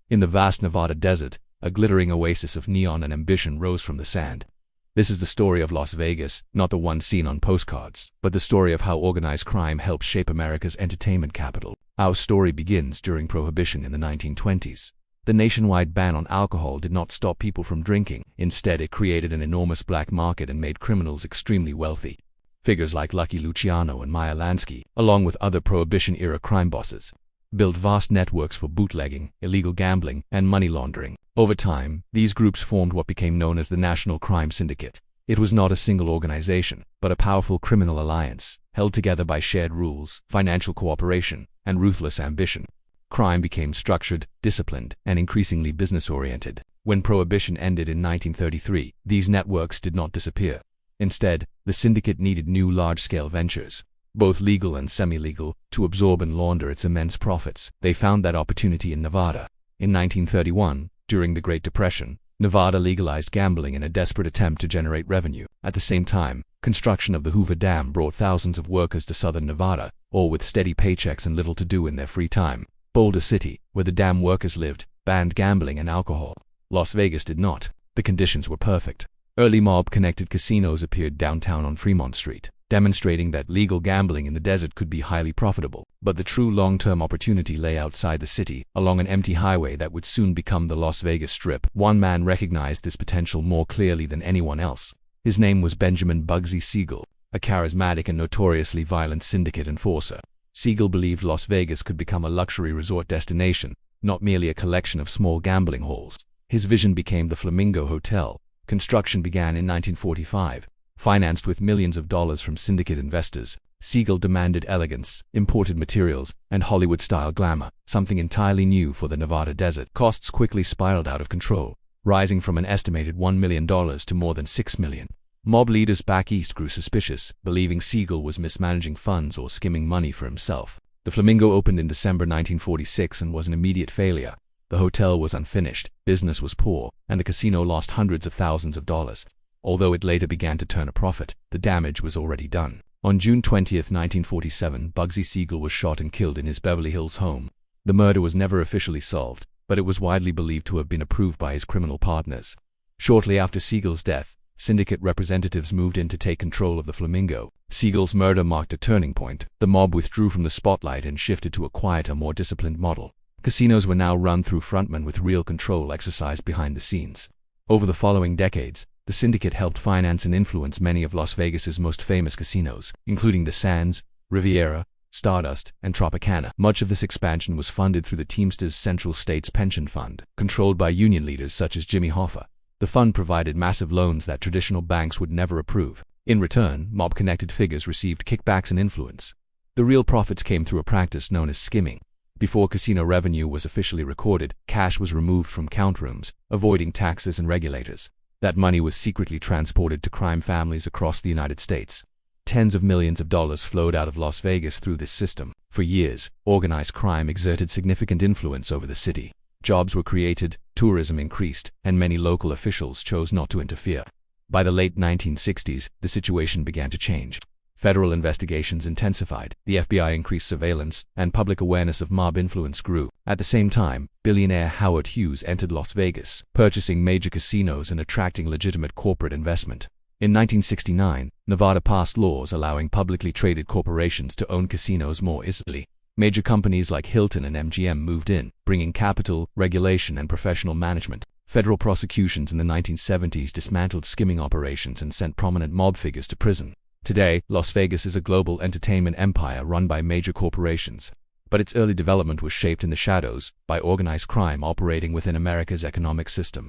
In the vast Nevada desert, a glittering oasis of neon and ambition rose from the sand. This is the story of Las Vegas, not the one seen on postcards, but the story of how organized crime helped shape America's entertainment capital. Our story begins during Prohibition in the 1920s. The nationwide ban on alcohol did not stop people from drinking. Instead, it created an enormous black market and made criminals extremely wealthy. Figures like Lucky Luciano and Meyer Lansky, along with other Prohibition-era crime bosses, built vast networks for bootlegging, illegal gambling, and money laundering. Over time, these groups formed what became known as the National Crime Syndicate. It was not a single organization, but a powerful criminal alliance, held together by shared rules, financial cooperation, and ruthless ambition. Crime became structured, disciplined, and increasingly business-oriented. When Prohibition ended in 1933, these networks did not disappear. Instead, the syndicate needed new large-scale ventures, both legal and semi-legal, to absorb and launder its immense profits. They found that opportunity in Nevada. In 1931, during the Great Depression, Nevada legalized gambling in a desperate attempt to generate revenue. At the same time, construction of the Hoover Dam brought thousands of workers to southern Nevada, all with steady paychecks and little to do in their free time. Boulder City, where the dam workers lived, banned gambling and alcohol. Las Vegas did not. The conditions were perfect. Early mob-connected casinos appeared downtown on Fremont Street, demonstrating that legal gambling in the desert could be highly profitable. But the true long-term opportunity lay outside the city, along an empty highway that would soon become the Las Vegas Strip. One man recognized this potential more clearly than anyone else. His name was Benjamin Bugsy Siegel, a charismatic and notoriously violent syndicate enforcer. Siegel believed Las Vegas could become a luxury resort destination, not merely a collection of small gambling halls. His vision became the Flamingo Hotel. Construction began in 1945. Financed with millions of dollars from syndicate investors, Siegel demanded elegance, imported materials, and Hollywood-style glamour, something entirely new for the Nevada desert. Costs quickly spiraled out of control, rising from an estimated $1 million to more than $6 million. Mob leaders back east grew suspicious, believing Siegel was mismanaging funds or skimming money for himself. The Flamingo opened in December 1946 and was an immediate failure. The hotel was unfinished, business was poor, and the casino lost hundreds of thousands of dollars. Although it later began to turn a profit, the damage was already done. On June 20, 1947, Bugsy Siegel was shot and killed in his Beverly Hills home. The murder was never officially solved, but it was widely believed to have been approved by his criminal partners. Shortly after Siegel's death, syndicate representatives moved in to take control of the Flamingo. Siegel's murder marked a turning point. The mob withdrew from the spotlight and shifted to a quieter, more disciplined model. Casinos were now run through frontmen with real control exercised behind the scenes. Over the following decades, the syndicate helped finance and influence many of Las Vegas's most famous casinos, including the Sands, Riviera, Stardust, and Tropicana. Much of this expansion was funded through the Teamsters Central States Pension Fund, controlled by union leaders such as Jimmy Hoffa. The fund provided massive loans that traditional banks would never approve. In return, mob-connected figures received kickbacks and influence. The real profits came through a practice known as skimming. Before casino revenue was officially recorded, cash was removed from count rooms, avoiding taxes and regulators. That money was secretly transported to crime families across the United States. Tens of millions of dollars flowed out of Las Vegas through this system. For years, organized crime exerted significant influence over the city. Jobs were created, tourism increased, and many local officials chose not to interfere. By the late 1960s, the situation began to change. Federal investigations intensified, the FBI increased surveillance, and public awareness of mob influence grew. At the same time, billionaire Howard Hughes entered Las Vegas, purchasing major casinos and attracting legitimate corporate investment. In 1969, Nevada passed laws allowing publicly traded corporations to own casinos more easily. Major companies like Hilton and MGM moved in, bringing capital, regulation, and professional management. Federal prosecutions in the 1970s dismantled skimming operations and sent prominent mob figures to prison. Today, Las Vegas is a global entertainment empire run by major corporations. But its early development was shaped in the shadows by organized crime operating within America's economic system.